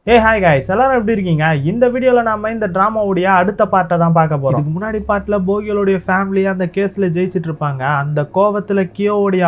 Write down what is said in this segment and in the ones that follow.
Hi guys, எல்லாரும் எப்படி இருக்கீங்க? இந்த வீடியோல நாம இந்த டிராமாவுடைய அடுத்த பார்ட்டை தான் பார்க்க போறோம். இதுக்கு முன்னாடி பார்ட்ல போகியோடைய ஃபேமிலி அந்த கேஸ்ல ஜெயிச்சிட்டு இருப்பாங்க. அந்த கோவத்துல கியோவுடைய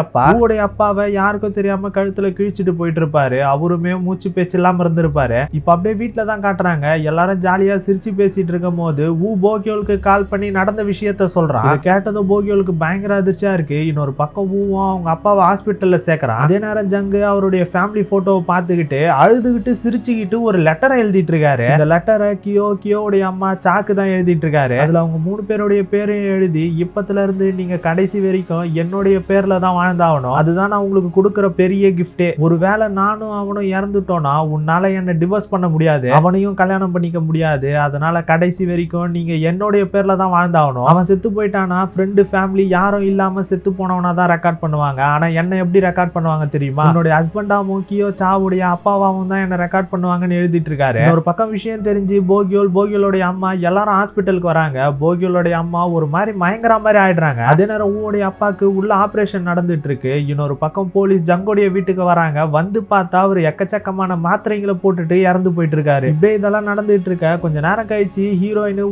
அப்பாவை யாருக்கும் தெரியாம கழுத்துல கிழிச்சிட்டு போயிட்டு இருப்பாரு. அவருமே மூச்சு பேச்சு இல்லாம இருந்திருப்பாரு. இப்ப அப்படியே வீட்டுல தான் காட்டுறாங்க. எல்லாரும் ஜாலியா சிரிச்சு பேசிட்டு இருக்கும் போது போகியோலுக்கு கால் பண்ணி நடந்த விஷயத்த சொல்றான். அதை கேட்டதும் போகியோலுக்கு பயங்கர அதிர்ச்சியா இருக்கு. இன்னொரு பக்கம் அவங்க அப்பாவை ஹாஸ்பிட்டல்ல சேர்க்கறான். அதே நேரம் ஜங்கு அவருடைய ஃபேமிலி போட்டோவை பார்த்துக்கிட்டு அழுதுகிட்டு சிரிச்சுக்கிட்டு ஒரு லெட்டரை எழுதிட்டு இருக்காரு. இந்த லெட்டரை கியோவுடைய அம்மா சாக்கு தான் எழுதிட்டு இருக்காரு. அதுல அவங்க 3 பேருடைய பேரையும் எழுதி, இப்பத்துல இருந்து நீங்க கடைசி வரைக்கும் என்னுடைய பேர்ல தான் வாழ்ந்தாகணும், அதுதான் நான் உங்களுக்கு கொடுக்குற பெரிய கிஃப்டே. ஒருவேளை நானும் அவனும் இறந்துட்டோம்னா உன்னால என்ன டிவோர்ஸ் பண்ண முடியாது, அவனையும் கல்யாணம் பண்ணிக்க முடியாது. அதனால கடைசி வரைக்கும் நீங்க என்னுடைய பேர்ல தான் வாழ்ந்தாகணும். அவன் செத்து போயிட்டானா ஃப்ரெண்டு ஃபேமிலி யாரும் இல்லாம செத்து போனவனா தான் ரெக்கார்ட் பண்ணுவாங்க. ஆனா என்ன எப்படி ரெக்கார்ட் பண்ணுவாங்க தெரியுமா? என்னுடைய ஹஸ்பண்டாவும் கியோ சாவுடைய அப்பாவாவும் தான் என்ன ரெக்கார்ட் பண்ணுவாங்கன்னு எழுதிட்டு இருக்காரு. ஒரு பக்கம் விஷயம் தெரிஞ்சு போகியோலுடைய அம்மா எல்லாரும் ஹாஸ்பிட்டலுக்கு வராங்க. போகியோலுடைய அம்மா ஒரு மாதிரி மயங்கர மாதிரி ஆயிடுறாங்க. அதே நேரம் ஊடைய அப்பாக்கு உள்ள ஆபரேஷன் நடந்துட்டு இருக்கு. இன்னொரு பக்கம் போலீஸ் ஜங்கோடைய வீட்டுக்கு வராங்க. வந்து பார்த்தா அவர் எக்கச்சக்கமான மாத்திரைகளை போட்டுட்டு இறந்து போயிட்டு இருக்காரு. இப்படியே இதெல்லாம் நடந்துட்டு இருக்க கொஞ்ச நேரம் கழிச்சு ஹீரோயின்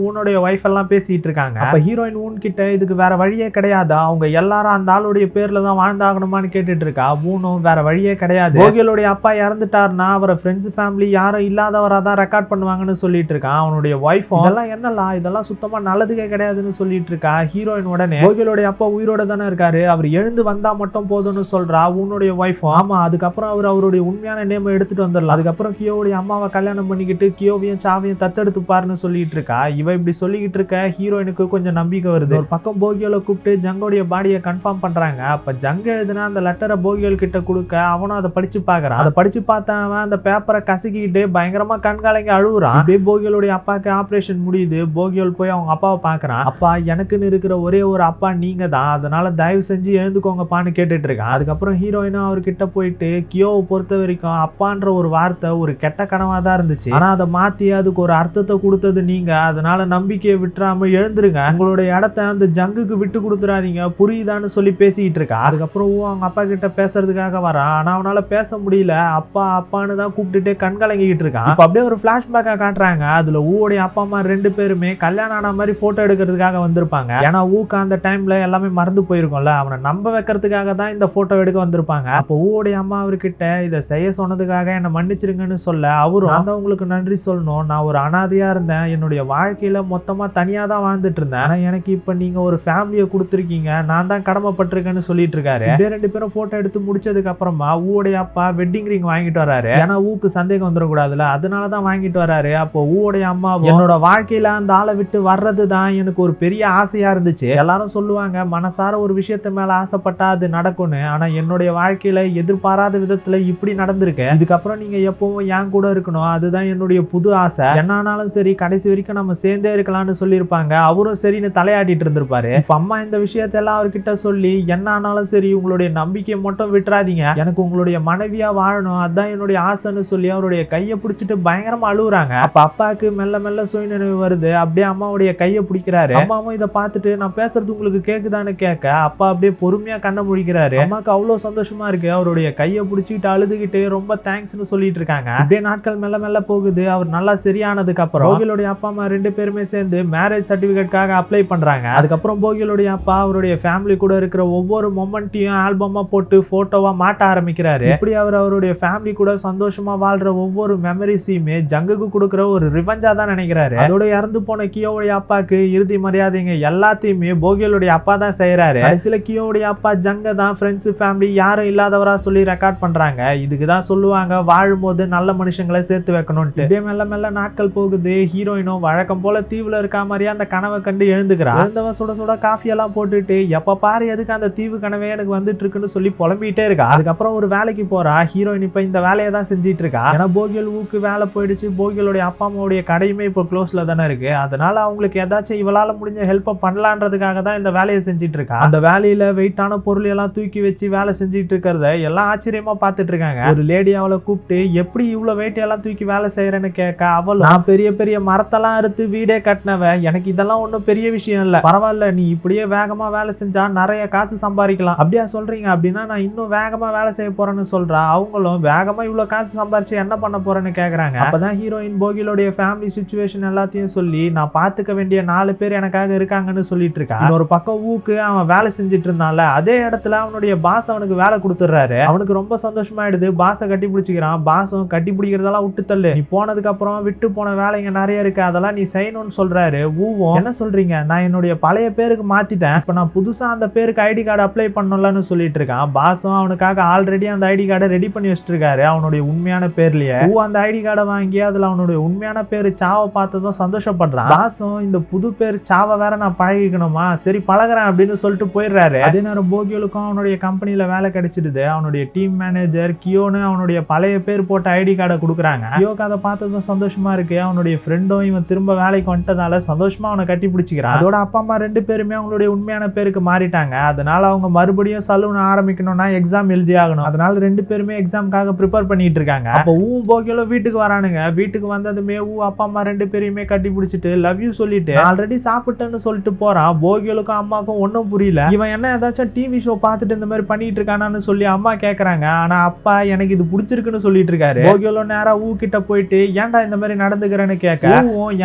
ஊனுடைய ஒய்ஃப் எல்லாம் பேசிட்டு இருக்காங்க. அப்ப ஹீரோயின் ஊன் கிட்ட இதுக்கு வேற வழியே கிடையாதா, அவங்க எல்லாரும் அந்த ஆளுடைய பேர்ல தான் வாழ்ந்தாகணுமான்னு கேட்டுட்டு இருக்கா. ஊனும் வேற வழியே கிடையாது, போகியோலுடைய அப்பா இறந்துட்டாருன்னா அவரை ஃப்ரெண்ட்ஸ் ஃபேமிலி யாரும் இல்லாதவரா தான் ரெக்கார்ட் பண்ணுவாங்கன்னு சொல்லிட்டு இருக்கான். அவனுடைய ஒய்ஃபும் இதெல்லாம் என்னலாம், இதெல்லாம் சுத்தமா நல்லதுக்கே கிடையாதுன்னு சொல்லிட்டு இருக்கா. ஹீரோயின் உடனே போகியோலுடைய அப்பா உயிரோட தானே இருக்காரு, அவர் எழுந்து வந்தா மட்டும் போதும்னு சொல்றா உன்னுடைய ஒய்ஃபும். ஆமா, அதுக்கப்புறம் அவருடைய உண்மையான நேம் எடுத்துட்டு வந்துடலாம், அதுக்கப்புறம் கியோவுடைய அம்மாவை கல்யாணம் பண்ணிக்கிட்டு கியோவையும் சாவையும் தத்தெடுத்துப்பாருன்னு சொல்லிட்டு இருக்கா. இவ இப்படி சொல்லிக்கிட்டு இருக்க ஹீரோயினுக்கு கொஞ்சம் நம்பிக்கை வருது. ஒரு பக்கம் போகியோல கூப்பிட்டு ஜங்கோடைய பாடியை கன்ஃபார்ம் பண்றாங்க. அப்ப ஜங்க எழுதுனா அந்த லெட்டரை போகியோல் கிட்ட கொடுக்க அவனும் அதை படிச்சு பாக்குறான். அதை படிச்சு பார்த்தா அவன் அந்த பேப்பரை கசக்கிட்டு பயங்கரமா கண்காலங்க அழுகுறான். போகியோலுடைய அப்பாக்கு ஆபரேஷன் முடியுது. போகியோல் போய் அவங்க அப்பாவை பாக்குறான். அப்பா, எனக்குன்னு இருக்கிற ஒரே ஒரு அப்பா நீங்க தான், அதனால தயவு செஞ்சு எழுந்துக்கோங்கப்பான்னு கேட்டுட்டு இருக்கான். அதுக்கப்புறம் ஹீரோயினும் அவர்கிட்ட போயிட்டு கியோவை பொறுத்த வரைக்கும் அப்பான்ற ஒரு வார்த்தை ஒரு கெட்ட கனவா தான் இருந்துச்சு, ஆனா அதை மாத்தி அதுக்கு ஒரு அர்த்தத்தை கொடுத்தது நீங்க, அதனால நம்பிக்கையை விட்டுறாம எழுந்துருங்க, உங்களுடைய இடத்த அந்த ஜங்குக்கு விட்டு கொடுத்துறாதீங்க, புரியுதான்னு சொல்லி பேசிட்டு இருக்கா. அதுக்கப்புறம் அவங்க அப்பா கிட்ட பேசுறதுக்காக வரான். ஆனா அவனால பேச முடியல. அப்பான்னு தான் கூப்பிட்டுட்டே கண்கலங்கிட்டு இருக்கான். இப்ப அப்படியே ஒரு பிளாஷ்பேக்கா காட்டுறாங்க. அதுல ஊடைய அப்பா அம்மா 2 பேருமே கல்யாணம் ஆன மாதிரி போட்டோ எடுக்கிறதுக்காக வந்திருப்பாங்க. ஏன்னா ஊக்கு அந்த டைம்ல எல்லாமே மறந்து போயிருக்கும்ல, அவனை நம்ப வைக்கிறதுக்காக தான் இந்த போட்டோ எடுக்க வந்திருப்பாங்க. அப்போ ஊடைய அம்மா அவர்கிட்ட இதை செய்ய சொன்னதுக்காக என்ன மன்னிச்சிருங்கன்னு சொல்ல, அவரும் அந்த உங்களுக்கு நன்றி சொல்லணும், நான் ஒரு அனாதையா இருந்தேன், என்னுடைய வாழ்க்கையில மொத்தமா தனியா தான் வாழ்ந்துட்டு இருந்தேன், ஆனா எனக்கு இப்ப நீங்க ஒரு ஃபேமிலியை கொடுத்துருக்கீங்க, நான் தான் கடமைப்பட்டிருக்கேன்னு சொல்லிட்டு இருக்காரு. 2 பேரும் போட்டோ எடுத்து முடிச்சதுக்கு அப்புறமா ஊடைய அப்பா வெட்டிங் ரிங் வாங்கிட்டு வராரு. ஏன்னா ஊக்கு சந்தேகம் வந்துடக்கூடாதுல, அதனாலதான் வாங்கிட்டு வராரு. அப்போ ஊடைய அம்மா, என்னோட வாழ்க்கையில அந்த ஆளை விட்டு வர்றது தான் எனக்கு ஒரு பெரிய ஆசையா இருந்துச்சு, எல்லாரும் சொல்லுவாங்க மனசார ஒரு விஷயத்து மேல ஆசைப்பட்டா அது நடக்கும்னு, ஆனா என்னுடைய வாழ்க்கையில எதிர்பாராத விதத்துல இப்படி நடந்திருக்கு, இதுக்கப்புறம் நீங்க எப்பவும் என் கூட இருக்கணும், அதுதான் என்னுடைய புது ஆசை, என்னானாலும் சரி கடைசி வரைக்கும் நம்ம சேர்ந்தே இருக்கலாம்னு சொல்லியிருப்பாங்க. அவரும் சரின்னு தலையாட்டிட்டு இருந்திருப்பாரு. இப்ப அம்மா இந்த விஷயத்தெல்லாம் அவர்கிட்ட சொல்லி, என்ன ஆனாலும் சரி உங்களுடைய நம்பிக்கையை மட்டும் விட்டுறாதீங்க, எனக்கு உங்களுடைய மனைவியா வாழணும், அதுதான் என்னுடைய ஆசைன்னு சொல்லி அவருடைய கையை பிடிச்சிட்டு பயங்கரமா அழுகுறாங்க. அப்ப அப்பாவுக்கு மெல்ல மெல்ல சுயநினைவு வருது. அப்படியே அம்மாவுடைய கையை பிடிக்கிறாரு. அம்மாவும் இதை பார்த்துட்டு நான் பேசுறது உங்களுக்கு கேக்குதான்னு கேட்க அப்பா அப்படியே பொறுமையா கண்ணை முழிக்கிறாரு. அம்மாக்கு அவ்வளவு சந்தோஷமா இருக்கு. அவருடைய கையை பிடிச்சிட்டு அழுதுகிட்டு ரொம்ப தேங்க்ஸ்னு சொல்லிட்டு இருக்காங்க. அப்படியே நாட்கள் மெல்ல மெல்ல போகுது. அவர் நல்லா சரியானதுக்கு அப்புறம் போகியோலுடைய அப்பா அம்மா 2 பேருமே சேர்ந்து மேரேஜ் சர்டிபிகேட்காக அப்ளை பண்றாங்க. அதுக்கப்புறம் போகியோலுடைய அப்பா அவருடைய ஃபேமிலி கூட இருக்கிற ஒவ்வொரு மொமெண்ட்டையும் ஆல்பமா போட்டு போட்டோவா மாட்ட ஆரம்பிக்கிறாரு. இப்படி அவருடைய ஃபேமிலி கூட சந்தோஷமா வாழ்ற ஒவ்வொரு மெமரிஸையுமே ஜங்குக்கு கொடுக்குற ஒரு ரிவெஞ்சா தான் நினைக்கிறாரு. அதோட இறந்து போன கியோவுடைய அப்பாக்கு இறுதி மரியாதைங்க எல்லாத்தையுமே போகியோலுடைய அப்பா தான் செய்யறாரு. கடைசியில கியோவுடைய அப்பா ஜங்க தான் ஃப்ரெண்ட்ஸ் ஃபேமிலி யாரும் இல்லாதவரா சொல்லி ரெக்கார்ட் பண்றாங்க. இதுக்கு தான் சொல்லுவாங்க வாழும்போது நல்ல மனுஷங்களை சேர்த்து வைக்கணும்ட்டு. இதே மெல்ல மெல்ல நாட்கள் போகுது. ஹீரோயினும் வழக்கம் போல தீவுல இருக்கா மாதிரியே அந்த கனவை கண்டு எழுந்துக்கிறா. எழுந்தவ சுட சுட காஃபி எல்லாம் போட்டுட்டு எப்ப பாரு எதுக்கு அந்த தீவு கனவே எனக்கு வந்துட்டு இருக்குன்னு சொல்லி புலம்பிட்டே இருக்கா. அதுக்கப்புறம் ஒரு வேலைக்கு போறா. ஹீரோயின் இப்ப இந்த வேலையை தான் செஞ்சிட்டு இருக்கா. ஏன்னா போகியோல் ஊக்கு வேலை போயிடுச்சு. போகியோலுடைய அப்பா அம்மாவுடைய கடையுமே இப்போ க்ளோஸ்ல தானே இருக்கு, அதனால அவங்களுக்கு ஏதாச்சும் இவளால முடிஞ்ச ஹெல்ப் பண்ணலான்றதுக்காக தான் இந்த வேலையை செஞ்சுட்டு இருக்கா. அந்த வேலையில வெயிட்டான பொருள் எல்லாம் தூக்கி வச்சு வேலை செஞ்சுட்டு இருக்கிறத எல்லாம் ஆச்சரியமா பார்த்துட்டு இருக்காங்க. ஒரு லேடி அவளை கூப்பிட்டு எப்படி இவ்வளவு வெயிட் எல்லாம் தூக்கி வேலை செய்யறேன்னு கேட்க, அவள் நான் பெரிய பெரிய மரத்தெல்லாம் அறுத்து வீடே கட்டினவ, எனக்கு இதெல்லாம் ஒன்றும் பெரிய விஷயம் இல்லை, பரவாயில்ல நீ இப்படியே வேகமா வேலை செஞ்சா நிறைய காசு சம்பாதிக்கலாம், அப்படியா சொல்றீங்க, அப்படின்னா நான் இன்னும் வேகமா வேலை செய்ய போறேன்னு சொல்றா. அவங்களும் வேகமா இவ்வளவு காசு சம்பாரிச்சு என்ன பண்ண போறேன்னு கேக்குறாங்க. அப்பதான் ஹீரோயின் போகியோடைய ஃபேமிலி சிச்சுவேஷன் எல்லாத்தையும் சொல்லி நான் பாத்துக்க வேண்டிய 4 பேர் எனக்காக இருக்காங்கன்னு சொல்லிட்டு இருக்கா. ஒரு பக்கம் ஊக்கு அவன் வேலை செஞ்சுட்டு இருந்தான்ல, அதே இடத்துல அவனுடைய பாஸ் அவனுக்கு வேலை கொடுத்துறாரு. அவனுக்கு ரொம்ப சந்தோஷமாயிடுது. பாஸை கட்டி பிடிச்சிக்கிறான். பாஸும் கட்டி பிடிக்கிறதெல்லாம் விட்டு தள்ளு, நீ போனதுக்கு அப்புறம் விட்டு போன வேலைங்க நிறைய இருக்கு, அதெல்லாம் நீ செய்யணும்னு சொல்றாரு. ஊவும் என்ன சொல்றீங்க, நான் என்னுடைய பழைய பேருக்கு மாத்திட்டேன், இப்ப நான் புதுசா அந்த பேருக்கு ஐடி கார்டு அப்ளை பண்ணலாம்னு சொல்லிட்டு இருக்கான். பாஸும் அவனுக்காக ஆல்ரெடி அந்த ஐடி கார்டை ரெடி பண்ணி வச்சிட்டு இருக்காரு அவனுடைய உண்மையான பேர்லயே. அந்த ஐடி கார்டை வாங்கி அதுல அவனுடைய உண்மையான பேரு சாவை பார்த்ததும் சந்தோஷப்படுறான். பாஸும் இந்த புது பேர் சாவை வேற நான் பழகிக்கணுமா, சரி பழகிறேன் அப்படின்னு சொல்லிட்டு போயிடுறாரு. அதே நேரம் போகியோலுக்கும் அவனுடைய கம்பெனில வேலை கிடைச்சிடுது. அவனுடைய டீம் மேனேஜர் கியோன்னு அவனுடைய பழைய பேர் போட்ட ஐடி கார்டை கொடுக்குறாங்க. கியோக்கு அதை பார்த்ததும் சந்தோஷமா இருக்கு. அவனுடைய ஃப்ரெண்டும் இவன் திரும்ப வேலைக்கு வந்துட்டதால சந்தோஷமா அவனை கட்டி பிடிச்சிக்கிறான். அதோட அப்பா அம்மா 2 பேருமே அவங்களுடைய உண்மையான பேருக்கு மாறிட்டாங்க. அதனால அவங்க மறுபடியும் சலூன் ஆரம்பிக்கணும்னா எக்ஸாம் எழுதி ஆகணும். அதனால 2 பேருமே எக்ஸாம்காக ப்ரிப்பேர் பண்ணிட்டு இருக்காங்க. அப்போ போகியோல வீட்டுக்கு வரானுங்க. வீட்டுக்கு வந்ததுமே அப்பா அம்மா 2 பேரையுமே கட்டி பிடிச்சிட்டு லவ் யூ சொல்லிட்டு ஆல்ரெடி சாப்பிட்டேன்னு சொல்லிட்டு போறான். போகியோலுக்கும் அம்மாக்கும் ஒன்னும் புரியல. இவன் என்ன ஏதாச்சும் டிவி ஷோ பார்த்துட்டு இந்த மாதிரி பண்ணிட்டு இருக்கானான்னு சொல்லி அம்மா கேக்குறாங்க. ஆனா அப்பா எனக்கு இது பிடிச்சிருக்குன்னு சொல்லிட்டு இருக்காரு. போகியோல நேரா கிட்ட போயிட்டு ஏன்டா இந்த மாதிரி நடந்துக்கிறேன்னு கேட்க,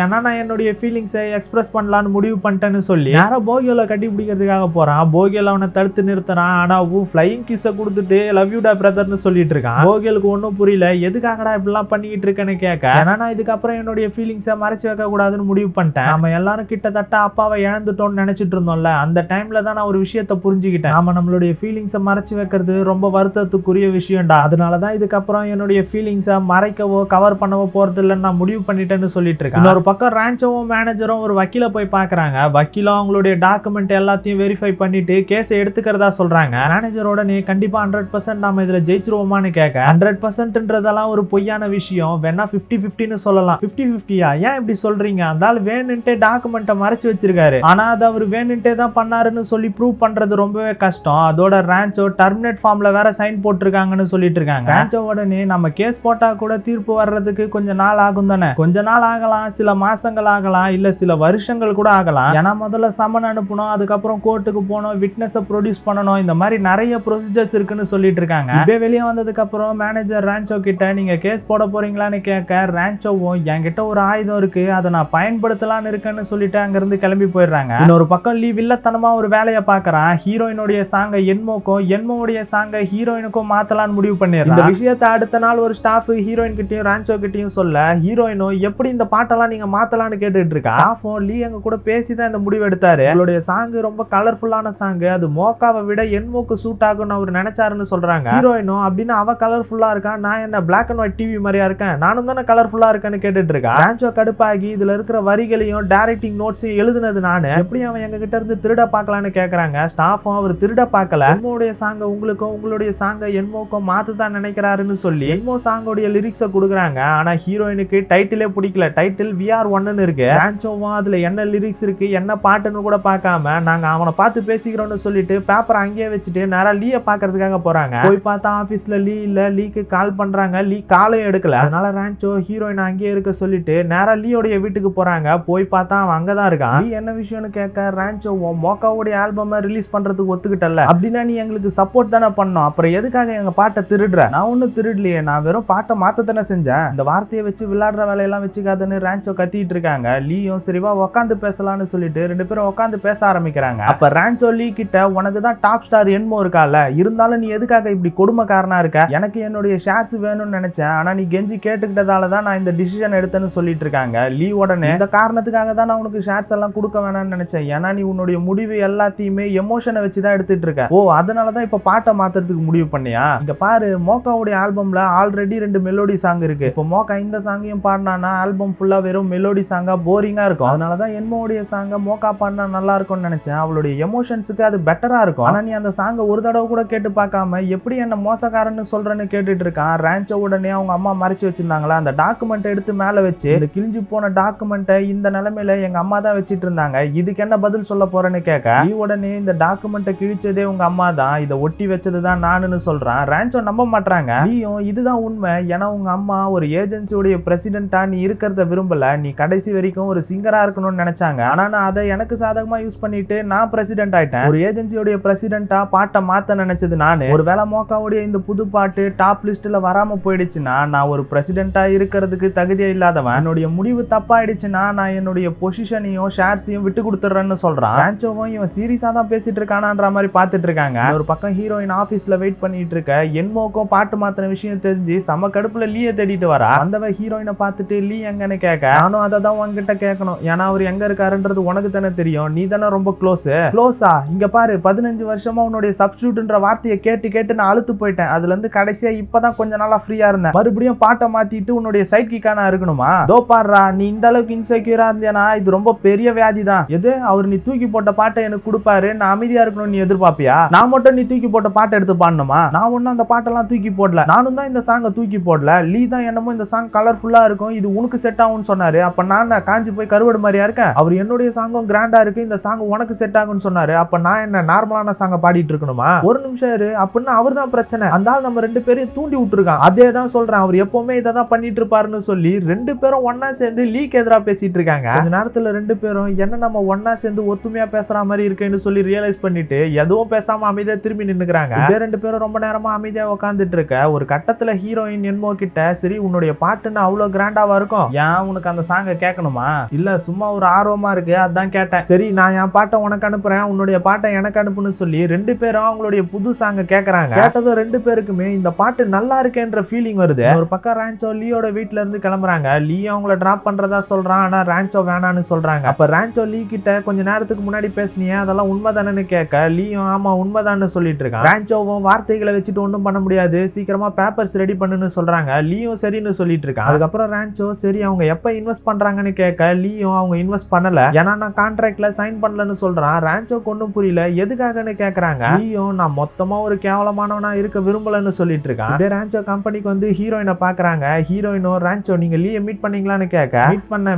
ஏன்னா நான் என்னுடைய ஃபீலிங்ஸை எக்ஸ்பிரஸ் பண்ணலான்னு முடிவு பண்ணிட்டேன்னு சொல்லி நேரா போகியோல கட்டி பிடிக்கிறதுக்காக போறான். போகியோல அவனை தடுத்து நிறுத்துறான். ஆனா ஃப்ளையிங் கிஸ்ஸை கொடுத்துட்டு லவ் யூடா பிரதர்னு சொல்லிட்டு இருக்கான். போகியோலுக்கு ஒன்னும் புரியல. எதுக்காகடா இப்படிலாம் பண்ணிட்டு இருக்கேன்னு கேட்க, ஏன்னா நான் இதுக்கப்புறம் என்னுடைய ஃபீலிங்ஸை மறைச்சு வைக்க கூடாதுன்னு முடிவு பண்ணிட்டேன். நம்ம எல்லாரும் கிட்டத்தட்ட அப்பாவை இழந்துட்டோம்னு நினைச்சிட்டு இருந்தோம்ல, அந்த டைம்ல தான் நான் ஒரு விஷயத்தை புரிஞ்சுக்கிட்டேன். நாம நம்மளுடைய ஃபீலிங்ஸை மறைச்சு வைக்கிறது ரொம்ப வருத்தத்துக்குரிய விஷயம்டா. அதனாலதான் இதுக்கப்புறம் என்னுடைய ஃபீலிங்ஸை மறைக்கவோ கவர் பண்ணவோ போறது இல்லைன்னு நான் முடிவு பண்ணிட்டேன்னு சொல்லிட்டு இருக்கேன். ஒரு பக்கம் ரான்ச்சோவும் மேனேஜரும் ஒரு வக்கீல போய் பாக்குறாங்க. வக்கீலும் அவங்களுடைய டாக்குமெண்ட் எல்லாத்தையும் வெரிஃபை பண்ணிட்டு கேஸை எடுத்துக்கிறதா சொல்றாங்க. மேனேஜரோட நீ கண்டிப்பா 100% நாம இதுல ஜெயிச்சிருவோமான்னு கேட்க, 100%ன்றதெல்லாம் ஒரு பொய்யான விஷயம், வேணா 50-50ன்னு சொல்லலாம். 50-50யா, ஏன் இப்படி சொல்றீங்க, அந்தால வேணுன்ட்டே டாக்குமெண்ட்டை மறைச்சு வச்சிருக்காரு, ஆனா அது அவர் வேணுன்ட்டே தான் பண்ணாருன்னு சொல்லி ப்ரூவ் பண்றது ரொம்பவே கஷ்டம். அதோட ரான்ச்சோ டர்மினேட் ஃபார்ம்ல வேற சைன் போட்டிருக்காங்கன்னு சொல்லிட்டு இருக்காங்க. ரான்ச்சோ உடனே நம்ம கேஸ் போட்டா கூட தீர்ப்பு வர்றதுக்கு கொஞ்ச நாள் ஆகும் தானே, கொஞ்ச நாள் ஆகலாம், சில மாசங்கள் ஆகலாம், இல்ல சில வருஷங்கள் கூட ஆகலாம். ஏன்னா முதல்ல சமன் அனுப்பணும், அதுக்கப்புறம் கோர்ட்டுக்கு போகணும், விட்னஸை ப்ரொடியூஸ் பண்ணணும், இந்த மாதிரி நிறைய ப்ரொசீஜர்ஸ் இருக்குன்னு சொல்லிட்டு இருக்காங்க. இப்ப வெளியே வந்ததுக்கு அப்புறம் மேனேஜர் ரான்ச்சோ கிட்ட நீங்க கேஸ் போட போறீங்களான்னு கேட்க, ரான்ச்சோவும் என்கிட்ட ஒரு ஆயுதம் இருக்கு, அதை நான் பயன்படுத்தலான்னு இருக்கேன்னு சொல்லிட்டு அங்கிருந்து கிளம்பி போயிடுறாங்க. இன்னொரு பக்கம் லீ வில்லத்தனமா ஒரு வேலையை பாக்குறான். ஹீரோயினுடைய சாங்க என்மோவுடைய சாங்க ஹீரோயினுக்கும் மாத்தலான்னு முடிவு பண்ணிடுறான். இந்த விஷயத்தை அடுத்த நாள் ஒரு ஸ்டாஃப் ஹீரோயின் கிட்டயும் ரான்ச்சோ கிட்டயும் சொல்ல, ஹீரோயினும் எப்படி இந்த பாட்டெல்லாம் நீங்க மாத்தலான்னு கேட்டுட்டு இருக்கா. ஸ்டாஃபும் லீ எங்க கூட பேசிதான் இந்த முடிவு எடுத்தாரு. அவளுடைய சாங் ரொம்ப கலர்ஃபுல்லான சாங், அது மோக்காவை விட என்மோக்கு சூட் ஆகும்னு அவர் நினைச்சாருன்னு சொல்றாங்க. ஹீரோயினும் அப்படின்னு அவ கலர்ஃபுல்லா இருக்கா, நான் என்ன பிளாக் அண்ட் ஒயிட் டிவி மாதிரியா இருக்கேன், நானும் தானே கலர்ஃபுல்லா இருக்கேன்னு கேட்டுட்டு இருக்கா. ரான்ச்சோ கடுப்பாகி இதுல இருக்கிற வரிகளையும் டைரக்டிங் நோட்ஸையும் எழுதுனது நானு, எப்படி அவன் எங்க கிட்ட இருந்து திருட பாக்கலான்னு கேக்குறாங்க. ஸ்டாஃபும் அவர் திருட பார்க்கல, என்மோடைய சாங்க உங்களுக்கும் உங்களுடைய சாங்க என்மோக்கும் மாத்துதான் நினைக்கிறாருன்னு சொல்லி என்மோ சாங்கோடைய லிரிக்ஸை கொடுக்குறாங்க. ஆனா ஹீரோயினுக்கு டைட்டிலே பிடிக்கல, டைட்டில் VR1ன்னு இருக்கு. ரான்ச்சோவும் அதுல என்ன லிரிக்ஸ் இருக்கு என்ன பாட்டுன்னு கூட பார்க்காம நாங்க அவனை பார்த்து பேசிக்கிறோம்னு சொல்லிட்டு பேப்பரை அங்கேயே வச்சுட்டு நேரா லீயை பாக்குறதுக்காக போறாங்க. போய் பார்த்தா ஆபீஸ்ல லீ இல்ல. லீக்கு கால் பண்றாங்க, லீ காலையும் எடுக்கல. அதனால ரான்ச்சோ ஹீரோயின் அங்கேயே இருக்க சொல்லிட்டு நேரா லீயோடைய வீட்டுக்கு போறாங்க. போய் பார்த்தா அவன் அங்கதான் இருக்கான். லீ என்ன விஷயம்னு கேட்க, ரான்ச்சோ மோக்காவோடைய ஆல்பமை ரிலீஸ் பண்றதுக்கு ஒத்துக்கிட்டல, அப்படின்னா நீ எங்களுக்கு சப்போர்ட் தானே பண்ணோம், அப்புறம் எதுக்காக எங்க பாட்டை திருடுற? நான் ஒன்னும் திருடலையே, நான் வெறும் பாட்டை மாத்தத்தானே செஞ்சேன், இந்த வார்த்தையை வச்சு விளையாடுற வேலையெல்லாம் வச்சுக்காதுன்னு ரான்ச்சோ கத்திட்டு இருக்காங்க. லீயும் சரிவா உட்காந்து பேசலாம்னு சொல்லிட்டு 2 பேரும் உட்காந்து பேச ஆரம்பிக்கிறாங்க. அப்ப ரான்ச்சோ லீ கிட்ட உனக்கு தான் டாப் ஸ்டார் என்மோ இருக்கால, இருந்தாலும் நீ எதுக்காக இப்படி கொடுமைக்காரனா இருக்க, எனக்கு என்னுடைய ஷேர்ஸ் வேணும்னு நினைச்சேன், ஆனா நீ கெஞ்சி கேட்டுக்கிட்டதால தான் நான் இந்த டிசிஷன் எடுத்தேன்னு சொல்லிட்டு இருக்காங்க. லீ உடனே இந்த காரணத்துக்காக தான் நான் உனக்கு ஷேர்ஸ் எல்லாம் கொடுக்க வேணாம்னு நினைச்சேன், ஏன்னா நீ உன்னுடைய முடிவு எல்லாத்தையுமே எமோஷனை வச்சுதான் எடுத்துட்டு இருக்க, ஓ அதனாலதான் இப்ப பாட்டை மாத்துறதுக்கு முடிவு பண்ணியா? இங்க பாரு, மோக்காவுடைய ஆல்பம்ல ஆல்ரெடி 2 மெலோடி சாங் இருக்கு, இப்போ மோக்கா இந்த சாங்கையும் பாடினானா ஆல்பம் ஃபுல்லா வெறும் மெலோடி சாங்கா போரிங்கா இருக்கும், அதனாலதான் என்மோடைய சாங்க மோக்கா பாடினா நல்லா இருக்கும்னு நினைச்சேன், அவளுடைய எமோஷன்ஸுக்கு அது பெட்டரா இருக்கும், ஆனா நீ அந்த சாங்க ஒரு தடவை கூட கேட்டு பார்க்காம எப்படி என்ன மோசக்காரன்னு சொல்றேன்னு கேட்டுட்டு இருக்கான். ரான்ச்சோ உடனே அவங்க அம்மா மறைச்சு வச்சிருந்தாங்களா அந்த டாக்குமெண்ட் எடுத்து மேல வச்சு, இந்த கிழிஞ்சு போன டாக்குமெண்ட்டை இந்த நிலைமையில எங்க அம்மா தான் வச்சிட்டு இருந்தாங்க, இதுக்கு என்ன பதில் சொல்ல போறேன்னு கேட்க, நீ உடனே இந்த டாக்குமெண்ட்டை கிழிச்சதே உங்க அம்மா தான், இதை ஒட்டி வச்சதுதான் நானுன்னு சொல்றான். ரான்ச்சோ நம்ப மாட்டாங்க. நீயும் இதுதான் உண்மை, ஏன்னா உங்க அம்மா ஒரு ஏஜென்சியோடைய பிரசிடென்ட்டா நீ இருக்கிறத விரும்பல, நீ கடைசி வரைக்கும் ஒரு சிங்கரா இருக்கணும்னு நினைச்சாங்க, ஆனா நான் அதை எனக்கு சாதகமா யூஸ் பண்ணிட்டு நான் பிரசிடென்ட் ஆயிட்டேன், ஒரு ஏஜென்சியோடைய பிரசிடென்ட்டா பாட்டை மாத்த நினைச்சது நானு, ஒருவேளை மோக்காவுடைய இந்த புது பாட்டு டாப் லிஸ்ட்ல வராம போயிடுச்சுன்னா ஆயிடுச்சுன்னா நான் ஒரு பிரசிடென்ட்டா இருக்கிறதுக்கு தகுதியே இல்லாதவன், என்னுடைய முடிவு தப்பாயிடுச்சுன்னா நான் என்னுடைய பொசிஷனையும் ஷேர்ஸையும் விட்டு கொடுத்துறேன்னு சொல்றான். ரான்சோவும் இவன் சீரியஸா தான் பேசிட்டு இருக்கானான்ற மாதிரி பார்த்துட்டு இருக்காங்க. ஒரு பக்கம் ஹீரோயின் ஆபீஸ்ல வெயிட் பண்ணிட்டு இருக்க என்மோக்கும் பாட்டு மாத்தின விஷயம் தெரிஞ்சு செம கடுப்புல லீயை தேடிட்டு வரா. அந்தவ ஹீரோயினை பார்த்துட்டு லீ எங்கன்னு கேட்க, நானும் அதை தான் உங்ககிட்ட கேட்கணும், ஏன்னா அவர் எங்க இருக்காருன்றது உனக்கு தானே தெரியும், நீ தானே ரொம்ப க்ளோஸா, இங்க பாரு 15 வருஷமா உன்னுடைய சப்ஸ்டியூட்ன்ற வார்த்தையை கேட்டு கேட்டு நான் அழுத்து போயிட்டேன், அதுல இருந்து கடைசியா இப்பதான் கொஞ்ச நாளா ஃப்ரீயா இருந்தேன், மறுபடியும் பாட்டை மாத்திட்டு உன்னுடைய சைட் கிக்கானா இருக்கணுமா? தோ பாடுறா, நீ இந்த அளவுக்கு இன்செக்யூரா இருந்தியானா இது ரொம்ப பெரிய வியாதி தான். எது அவர் நீ தூக்கி போட்ட பாட்டை எனக்கு கொடுப்பாரு, நான் அமைதியா இருக்கணும்னு நீ எதிர்பார்ப்பியா? நான் மட்டும் நீ தூக்கி போட்ட பாட்டை எடுத்து பாடணுமா? நான் ஒன்னும் அந்த பாட்டெல்லாம் தூக்கி போடல, நானும் தான் இந்த சாங்கை தூக்கி போடல, லீ தான் என்னமோ இந்த சாங் கலர்ஃபுல்லா இருக்கும், இது உனக்கு செட் ஆகும்னு சொன்னாரு, அப்ப நான் காஞ்சி போய் கருவடு மாதிரியா இருக்கேன்? அவர் என்னுடைய சாங்கும் கிராண்டா இருக்கு, இந்த சாங் உனக்கு செட் ஆகும்னு சொன்னாரு, அப்ப நான் என்ன நார்மலான சாங்க பாடிட்டு இருக்கணுமா? ஒரு நிமிஷம் இரு, அப்படின்னா அவர் தான் பிரச்சனை, அந்த ஆள் நம்ம ரெண்டு பேரையும் தூண்டி விட்டுருக்கான், அதே தான் சொல்றேன், அவர் எப்பவுமே இதை தான் பண்ணிட்டு இருப்பாருன்னு சொல்லி ரெண்டு பேரும் ஒன்னா சேர்ந்து லீக்கு எதிராக பேசிட்டு இருக்காங்க. கொஞ்ச நேரத்துல ரெண்டு பேரும் என்ன நம்ம ஒன்னா சேர்ந்து ஒத்துமையா பேசுற மாதிரி இருக்குன்னு சொல்லி ரியலைஸ் பண்ணிட்டு எதுவும் பேசாம அமைதியா திரும்பி நின்னுக்கிறாங்க. ரெண்டு பேரும் ரொம்ப நேரமா அமைதியா உட்காந்துட்டு இருக்க ஒரு கட்டத்துல ஹீரோயின் என்மோ கிட்ட, சரி உன்னுடைய பாட்டுன்னு அவ்வளவு கிராண்டாவா இருக்கும், ஏன் உனக்கு அந்த சாங்க கேட்கணுமா? இல்ல சும்மா ஒரு ஆர்வமா இருக்கு அதான் கேட்டேன், சரி நான் என் பாட்டை உனக்கு அனுப்புறேன், உன்னுடைய பாட்டை எனக்கு அனுப்புன்னு சொல்லி ரெண்டு பேரும் அவங்களுடைய புது சாங்க கேட்கறாங்க. கேட்டதும் ரெண்டு பேருக்குமே இந்த பாட்டு நல்லா இருக்கேன்ற ஃபீலிங் வருது. ஒரு பக்கம் ரான்சோ லீயோட வீட்ல இருந்து கிளம்புறாங்க. லீ அவங்கள டிராப் பண்றதா சொல்றான், ஆனா ரான்சோ வேணான்னு சொல்றாங்க. அப்ப ரான்சோ லீ கிட்ட கொஞ்ச நேரத்துக்கு முன்னாடி பேசினியே அதெல்லாம் உண்மைதானு கேட்க, லீயும் ஆமா உண்மைதான்னு சொல்லிட்டு இருக்கான். ரான்சோவும் வார்த்தைகளை வச்சுட்டு ஒன்றும் பண்ண முடியாது, சீக்கிரமா பேப்பர்ஸ் ரெடி பண்ணுன்னு சொல்றாங்க. லீயும் சரின்னு சொல்லிட்டு இருக்கான். அதுக்கப்புறம் ரான்சோ சரி அவங்க எப்ப இன்வெஸ்ட் பண்றாங்கன்னு கேட்க, லீயும் அவங்க இன்வெஸ்ட் பண்ணல, ஏன்னா நான் கான்ட்ராக்ட்ல சைன் பண்ணலன்னு சொல்றான். ரான்சோக்கு ஒன்றும் புரியல, எதுக்காகன்னு கேட்கறாங்க. லீயும் நான் மொத்தமா ஒரு கேவலமானவனா இருக்க விரும்பலன்னு சொல்லிட்டு இருக்கான். அப்படியே ரான்சோ கம்பெனிக்கு வந்து ஹீரோயினை பாக்குறாங்க. ஹீரோயினோ ரான்சோ நீங்க லீயை மீட் பண்ணீங்களான்னு கேட்க,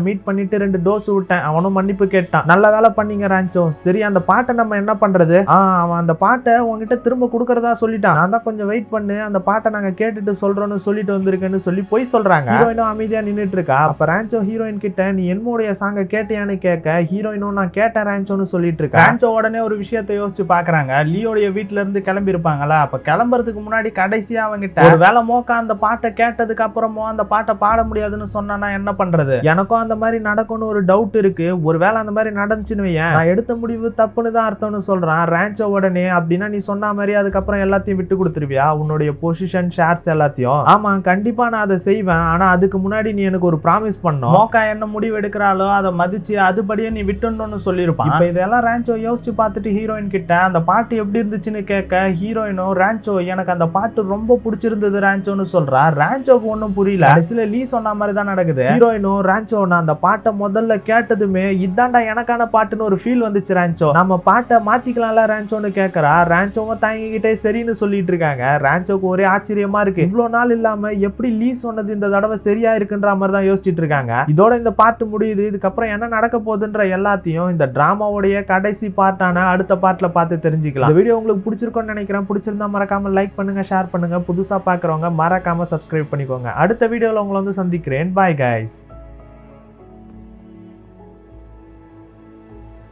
மீட் பண்ணிட்டு 2 டோஸ் விட்டேன், அவனும் மன்னிப்பு கேட்டான், நல்ல வேலை பண்ணீங்க ரான்சோ, சரி அந்த பாட்டை நம்ம என்ன பண்றது? அவன் அந்த பாட்டை உங்ககிட்ட திரும்ப கொடுக்கறதா சொல்லிட்டான், நான் தான் கொஞ்சம் வெயிட் பண்ணு, அந்த பாட்டை நாங்க கேட்டுட்டு சொல்றோம்னு சொல்லிட்டு வந்திருக்கேன்னு சொல்லி போய் சொல்றாங்க. ஹீரோயினும் அமைதியா நின்னுட்டு இருக்கா. அப்ப ரான்சோ ஹீரோயின் கிட்ட நீ என்னுடைய சாங்க கேட்டியான்னு கேட்க, ஹீரோயினும் நான் கேட்டேன் ரான்சோன்னு சொல்லிட்டு இருக்கா. ரான்சோ உடனே ஒரு விஷயத்தை யோசிச்சு பாக்குறாங்க, லீயோடைய வீட்டுல இருந்து கிளம்பி இருப்பாங்களா, அப்ப கிளம்புறதுக்கு முன்னாடி கடைசியா அவங்கிட்ட ஒரு வேலை மோக்கா அந்த பாட்டை கேட்டதுக்கு அப்புறமும் அந்த பாட்டை பாட முடியாதுன்னு சொன்னா என்ன பண்றது? எனக்கும் அந்த மாதிரி நடக்கும்னு ஒரு டவுட் இருக்கு, ஒருவேளை அந்த மாதிரி நடந்துச்சுன்னு நான் எடுத்த முடிவு தப்புன்னு தான் அர்த்தம்னு சொல்றான். ரான்சோ உடனே அப்படின்னா நீ சொன்ன மாதிரி அதுக்கப்புறம் எல்லாத்தையும் விட்டு கொடுத்துருவியா, உன்னுடைய பொசிஷன் ஷேர்ஸ் எல்லாத்தையும்? ஆமா கண்டிப்பா நான் அதை செய்வேன், ஆனா அதுக்கு முன்னாடி நீ எனக்கு ஒரு ப்ராமிஸ் பண்ணும், மோக்கா என்ன முடிவு எடுக்கிறாளோ அதை மதிச்சு அதுபடியே நீ விட்டுன்னு சொல்லிருப்பான். இப்ப இதெல்லாம் ரான்சோ யோசிச்சு பார்த்துட்டு ஹீரோயின் கிட்ட அந்த பாட்டு எப்படி இருந்துச்சுன்னு கேட்க, ஹீரோயினோ ரான்சோ எனக்கு அந்த பாட்டு ரொம்ப பிடிச்சிருந்தது ரான்சோன்னு சொல்றா. ரான்சோக்கு ஒன்னும் புரியல, கடைசியில லீ சொன்ன மாதிரி தான் நடக்குது. ஹீரோயினோ ரான்சோ நான் அந்த பாட்டை முதல்ல கேட்டதுமே இதாண்டா எனக்கான பாட்டுன்னு ஒரு ஃபீல் வந்துச்சு ரான்சோ, நம்ம பாட்டை மாத்திக்கலாம்ல ரான்சோன்னு கேட்கறா. ரான்சோவும் தாங்கிக்கிட்டே சரின்னு சொல்லிட்டு இருக்காங்க. ரான்சோக்கு ஒரே ஆச்சரியமா இருக்கு, இவ்வளவு நாள் இல்லாம எப்படி லீ சொன்னது இந்த தடவை சரியா இருக்குன்ற மாதிரி தான் யோசிச்சுட்டு இருக்காங்க. இதோட இந்த பாட்டு முடியுது, இதுக்கப்புறம் என்ன நடக்க போகுதுன்ற எல்லாத்தையும் இந்த டிராமாவுடைய கடைசி பார்ட்டான அடுத்த பார்ட்ல பார்த்து தெரிஞ்சுக்கலாம். இந்த வீடியோ உங்களுக்கு பிடிச்சிருக்கும்னு நினைக்கிறேன், பிடிச்சிருந்தா மறக்காம லைக் பண்ணுங்க, ஷேர் பண்ணுங்க, புதுசா பாக்குறவங்க மறக்காம சப்ஸ்கிரைப் பண்ணிக்கோங்க. அடுத்த வீடியோல உங்களை வந்து சந்திக்கிறேன். Bye guys.